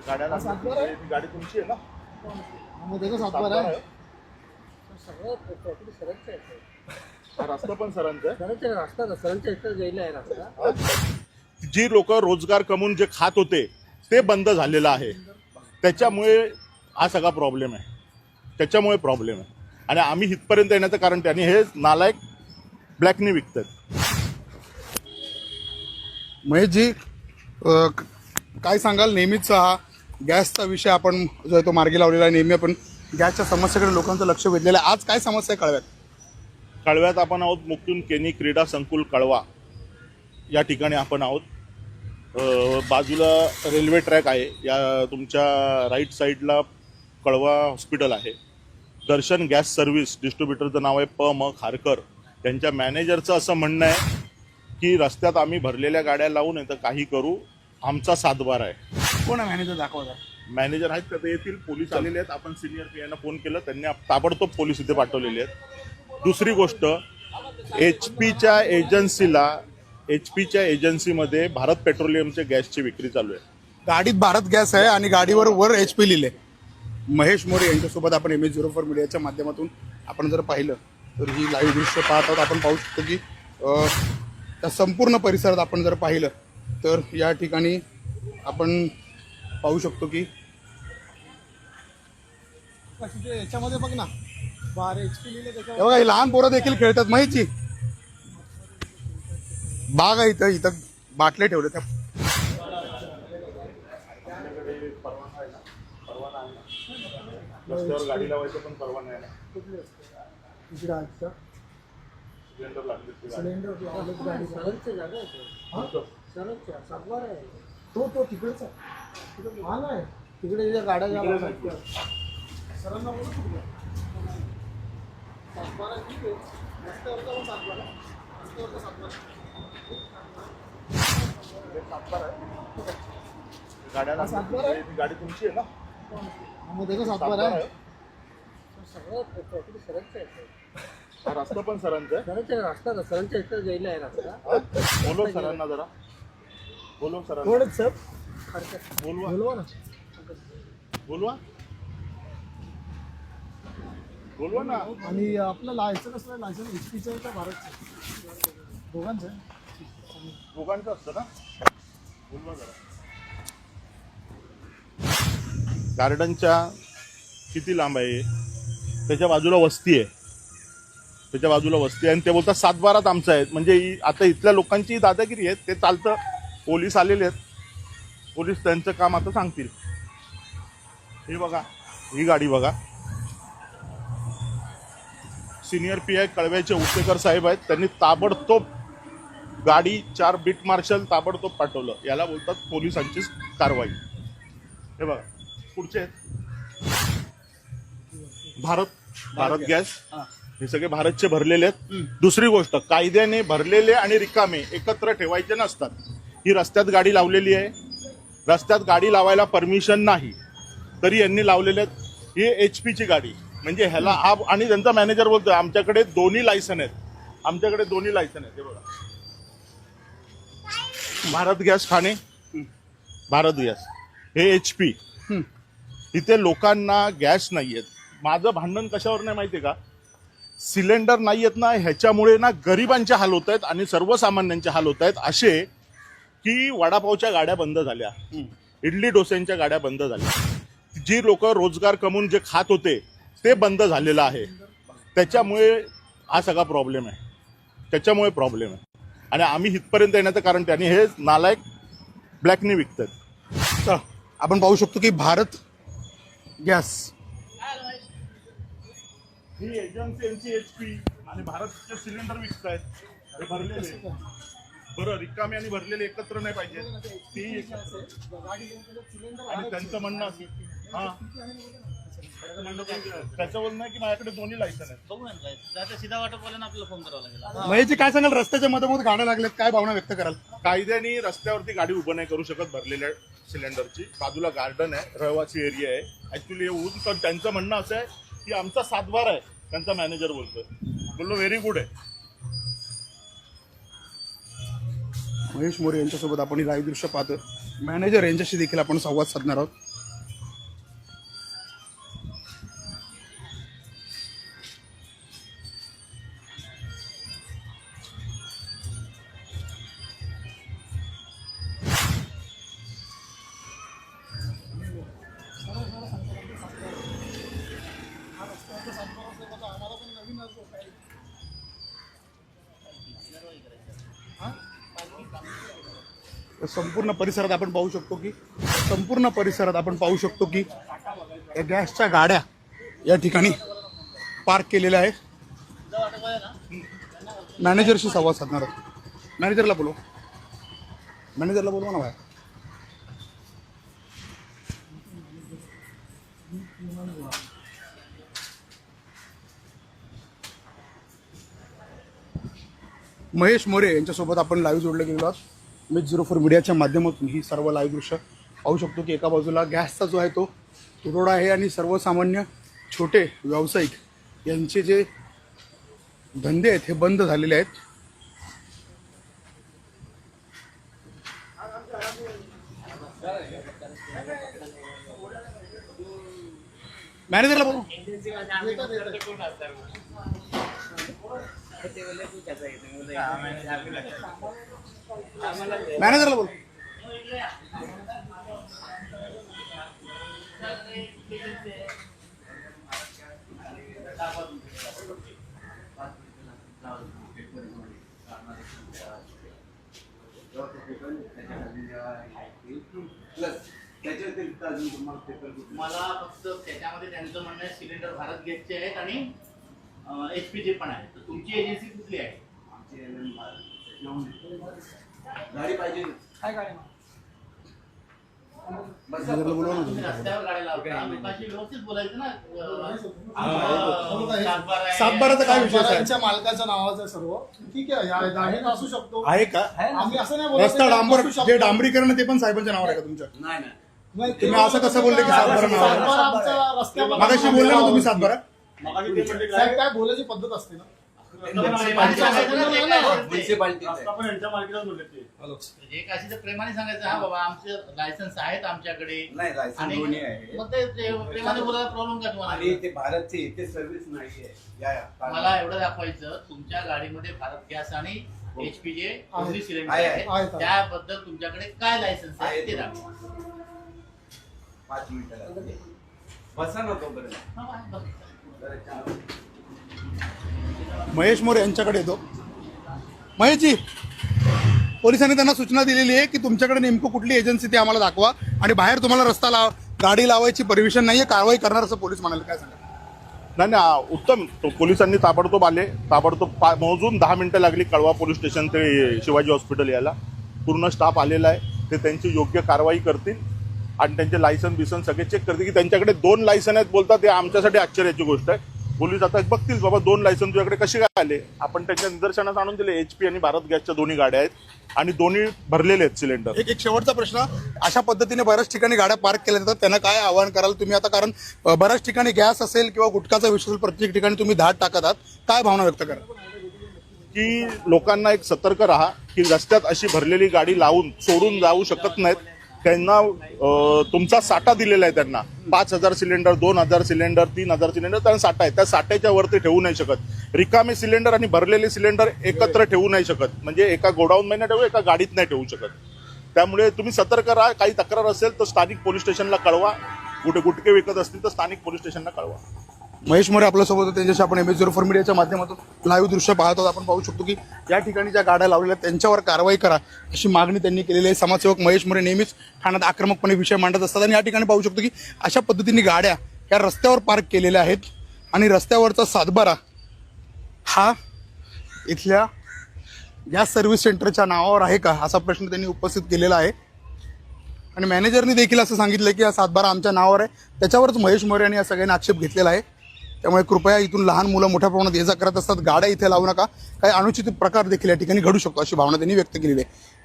गाड्याला गाडी तुमची आहे ना? मग देखो सातबारा आहे. सगळं प्रॉपर्टी सरळचं आहे. हा रस्ता पण सरांचा आहे. सरळच्या रस्ता सरळच्या इथं गेला आहे रस्ता. जी लोक रोजगार कमवून जे खात होते ते बंद झालेलं आहे. त्याच्यामुळे हा सगळा प्रॉब्लेम आहे. त्याच्यामुळे प्रॉब्लेम आहे. आणि आम्ही इथपर्यंत येण्याचं कारण त्यांनी हे नालायक ब्लॅकनी विकतात. महेशजी, काय सांगाल? नेहमीच हा गॅसचा विषय आपण जो आहे तो मार्गी लावलेला आहे. नेहमी आपण गॅसच्या समस्येकडे लोकांचं लक्ष वेधलेलं आहे. आज काय समस्या आहे कळव्यात? कळव्यात आपण आहोत. मुक्तून केनी क्रीडा संकुल कळवा या ठिकाणी आपण आहोत. बाजूला रेल्वे ट्रॅक आहे. या तुमच्या राईट साईडला कळवा हॉस्पिटल आहे. दर्शन गॅस सर्व्हिस डिस्ट्रीब्युटरचं नाव आहे म खारकर. त्यांच्या मॅनेजरचं असं म्हणणं आहे की रस्त्यात आम्ही भरलेल्या गाड्या लावून येतं काही करू, आमचा सातबार आहे. कोण आहे मॅनेजर? दाखवा. मॅनेजर आहेत का ते येतील. पोलीस आलेले आहेत. आपण सिनियर पीआयना फोन केला, त्यांनी ताबडतोब पोलीस इथे पाठवलेले आहेत. दुसरी गोष्ट, एचपीच्या एजन्सीमध्ये भारत पेट्रोलियमच्या गॅसची विक्री चालू आहे. गाडीत भारत गॅस आहे आणि गाडीवर वर HP लिहिले. महेश मोरे यांच्यासोबत आपण MH04 मीडियाच्या माध्यमातून आपण जर पाहिलं तर ही लाईव्ह दृश्य पाहत आहोत. आपण पाहू शकतो की त्या संपूर्ण परिसरात आपण जर पाहिलं तर या ठिकाणी आपण पाहू शकतो की याच्यामध्ये बघ ना 12 HP लिहिले. बघा, ही लहान पोरं देखील खेळतात. माहिती बाग आहे इथं. इथं बाटले ठेवले. त्या रस्त्यावर गाडी लावायचं पण परवाना आहे ना. सरळच्या जागा आहे. सरळच्या सातबारा आहे. तो तिकडेच आहे. हा नाही, तिकडे तिथे गाड्या जागा सरांना बोलू शकतो. सातबारा ठीक आहे. रस्त्यावरचा पण सातबारा. रस्त्यावरचा सातबारा. गाड्याला गाडी तुमची आहे ना? मग देखो सातबारा आहे. सगळं प्रॉपर्टी सरळचं आहे. हा रस्ता पण सरांचा आहे. सरळच्या रस्ता सरळच्या इथं गेला आहे रस्ता. बोलव सरांना जरा. बोलव सरांना. कोण सर? बोलवा ना. बोलवा बोलवा ना. आणि आपलं लायसन असलं, लायसन HPचं आहे का भारतचं? दोघांचं आहे. दोघांचं असतं ना. बोलवा जरा. गार्डनच्या किती लांब आहे? त्याच्या बाजूला वस्ती आहे. आणि ते बोलतात सातबारात आमचं आहे. म्हणजे आता इथल्या लोकांची दादागिरी आहे. ते चालतं. पोलीस आलेले आहेत. पोलीस त्यांचं काम आता सांगतील. हे बघा, ही गाडी बघा. सिनियर PI कळव्याचे उसेकर साहेब आहेत. त्यांनी ताबडतोब गाडी 4 बीट मार्शल ताबडतोब पाठवलं. याला बोलतात पोलिसांचीच कारवाई. हे बघा, पुढचे आहेत भारत गॅस. हे सगळे भारतचे भरलेले आहेत. दुसरी गोष्ट, कायद्याने भरलेले आणि रिकामे एकत्र ठेवायचे नसतात. ही रस्त्यात गाडी लावलेली आहे. रस्त्यात गाडी लावायला परमिशन नाही, तरी यांनी लावलेले आहेत. ही HP ची गाडी. म्हणजे ह्याला आणि त्यांचा मॅनेजर बोलतोय आमच्याकडे दोन्ही लायसन आहेत. हे बघा, भारत गॅस ठाणे, भारत गॅस, हे HP. इथे लोकांना गॅस नाहीयेत. माझं भांडण कशावर नाही माहितीये का? सिलेंडर नाही आहेत ना, ह्याच्यामुळे ना गरिबांचे हाल होत आहेत आणि सर्वसामान्यांचे हाल होत आहेत. असे की वडापावच्या गाड्या बंद झाल्या, इडली डोस्यांच्या गाड्या बंद झाल्या. जी लोक रोजगार कमवून जे खात होते ते बंद झालेलं आहे. त्याच्यामुळे हा सगळा प्रॉब्लेम आहे. आणि आम्ही इथपर्यंत येण्याचं कारण त्यांनी हे नालायक ब्लॅकनी विकतात. तर आपण पाहू शकतो की भारत गॅस ही एजन्सी HP आणि भारतचे सिलेंडर विकतायत. हे भरलेले, बरं रिकामे आणि भरलेले एकत्र नाही पाहिजे. आणि त्यांचं म्हणणं त्याच्यावर नाही की माझ्याकडे दोन्ही लायसन आहेत. सीधा वाटपवाल्यांना आपल्याला फोन करावा लागेल. महेशजी, काय सांगाल? रस्त्याच्या मधोमध गाड्या लागल्यात, काय भावना व्यक्त कराल? कायद्याने रस्त्यावरती गाडी उभं नाही करू शकत भरलेल्या सिलेंडरची. बाजूला गार्डन आहे, रहिवासी एरिया आहे. ऍक्च्युली येऊन तर त्यांचं म्हणणं असं आहे की आमचा सातबार आहे. त्यांचा मॅनेजर बोललो व्हेरी गुड आहे. महेश मोरे यांच्यासोबत आपण ही लाईव्ह दृश्य पाहतोय. मॅनेजर यांच्याशी देखील आपण संवाद साधणार आहोत. संपूर्ण परिसरात आपण पाहू शकतो की या गॅसच्या गाड्या या ठिकाणी पार्क केलेल्या आहेत. मॅनेजरशी संवाद साधणार आहोत. मॅनेजरला बोलवा ना बाहेर. महेश मोरे यांच्यासोबत आपण लाईव्ह जोडले गेलो आहोत. MH04 मीडियाच्या माध्यमातून ही सर्व लाईव्ह दृश्य पाहू शकतो की एका बाजूला गॅसचा जो आहे तो तुटवडा आहे आणि सर्वसामान्य छोटे व्यावसायिक यांचे जे धंदे आहेत हे बंद झालेले आहेत. मॅनेजरला बोलू. मॅनेजरला बोल. मला फक्त त्याच्यामध्ये त्यांचं म्हणणं आहे सिलेंडर भारत गॅसचे आहेत आणि HP पण आहे. तर तुमची एजन्सी कुठली आहे? गाडी पाहिजे काय गाडी मॅनेजरला बोलवा ना तुम्ही. रस्त्यावर गाड्या लावता लोकांशी व्यवस्थित बोलायचं ना. सातबाराचा काय विषय आहे? त्यांच्या मालकाच्या नावाचं सर्व ठीक आहे. जाहीर असू शकतो. आहे का आम्ही असं नाही बोलत रस्ता की डांबर असू शकतो. जे डांबरीकरण आहे ते पण साहेबांच्या नावावर आहे का तुमच्या? नाही नाही नाही, तुम्ही असं कसं बोलले की सातबारा नाव आहे? सातबारा आमच्या रस्त्यावर मागाशी बोलले ना तुम्ही सातबारा. साहेब काय बोलायची पद्धत असते ना. म्युन्सिपाल्टी एक अशी तर प्रेमाने सांगायचं हा बाबा आमचे लायसन्स आहेत आमच्याकडे नाही लायसन्स आणि दोन्ही आहे मग ते प्रेमाने बोलायला प्रॉब्लेम काय आणि तुम्हाला? ते भारतचे इथे सर्व्हिस नाहीये मला एवढं दाखवायचं तुमच्या गाडीमध्ये भारत गॅस आणि HP जे दोन्ही सिलेंडर आहे, आहेत आहे. त्याबद्दल तुमच्याकडे काय लायसन्स आहे ते आहे. दाखवा. 5 मिनिटं बसा ना तोपर्यंत. हा, बस. महेश मोरे यांच्याकडे येतो. महेशजी, पोलिसांनी त्यांना सूचना दिलेली आहे की तुमच्याकडे नेमकं कुठली एजन्सी ते आम्हाला दाखवा आणि बाहेर तुम्हाला गाडी लावायची परमिशन नाहीये, कारवाई करणार असं पोलीस म्हणाले. काय सांगा? नाही उत्तम. तो पोलिसांनी ताबडतोब आले. मोजून 10 मिनिटं लागली कळवा पोलीस स्टेशन ते शिवाजी हॉस्पिटल यायला. पूर्ण स्टाफ आलेला आहे. ते त्यांची योग्य कारवाई करतील आणि त्यांचे लायसन बिसन सगळे चेक करतील की त्यांच्याकडे 2 लायसन आहेत बोलतात. ते आमच्यासाठी आश्चर्याची गोष्ट आहे. पोलीस आता बघतील बाबा 2 लायसन तुझ्याकडे कसे काय आले. आपण त्यांच्या निदर्शनास आणून दिले. HP आणि भारत गॅसच्या दोन्ही गाड्या आहेत आणि दोन्ही भरलेले आहेत सिलेंडर. एक शेवटचा प्रश्न. अशा पद्धतीने बऱ्याच ठिकाणी गाड्या पार्क केल्या जातात, त्यांना काय आवाहन कराल तुम्ही आता? कारण बऱ्याच ठिकाणी गॅस असेल किंवा गुटखाचा विषय असेल, प्रत्येक ठिकाणी तुम्ही धाड टाकत आहात. काय भावना व्यक्त करा? की लोकांना एक सतर्क राहा की रस्त्यात अशी भरलेली गाडी लावून सोडून जाऊ शकत नाहीत. त्यांना तुमचा साठा दिलेला आहे. त्यांना 5,000 सिलेंडर, 2,000 सिलेंडर, 3,000 सिलेंडर त्यांना साठा आहे. त्या साठ्याच्या वरती ठेवू नाही शकत. रिकामे सिलेंडर आणि भरलेले सिलेंडर एकत्र ठेवू नाही शकत. म्हणजे एका गोडाऊन मध्ये ठेवू, एका गाडीत नाही ठेवू शकत. त्यामुळे तुम्ही सतर्क राहा. काही तक्रार असेल तर स्थानिक पोलीस स्टेशनला कळवा. कुठे गुटखे विकत असतील तर स्थानिक पोलीस स्टेशनला कळवा. महेश मोरे आपल्यासोबत होते, त्यांच्याशी आपण MH04 मीडियाच्या माध्यमातून लाईव्ह दृश्य पाहत आहोत. आपण पाहू शकतो की या ठिकाणी ज्या गाड्या लावलेल्या आहेत त्यांच्यावर कारवाई करा अशी मागणी त्यांनी केलेली आहे. समाजसेवक महेश मोरे नेहमीच ठाण्यात आक्रमकपणे विषय मांडत असतात आणि या ठिकाणी पाहू शकतो की अशा पद्धतीने गाड्या या रस्त्यावर पार्क केलेल्या आहेत आणि रस्त्यावरचा सातबारा हा इथल्या गॅस सर्व्हिस सेंटरच्या नावावर आहे का असा प्रश्न त्यांनी उपस्थित केलेला आहे. आणि मॅनेजरनी देखील असं सांगितलं की हा सातबारा आमच्या नावावर आहे. त्याच्यावरच महेश मोरे यांनी या सगळ्यांनी आक्षेप घेतलेला आहे. त्यामुळे कृपया इथून लहान मुलं मोठ्या प्रमाणात ये जा करत असतात, गाड्या इथे लावू नका. काही अनुचित प्रकार देखील या ठिकाणी घडू शकतो अशी भावना त्यांनी व्यक्त केलेली आहे.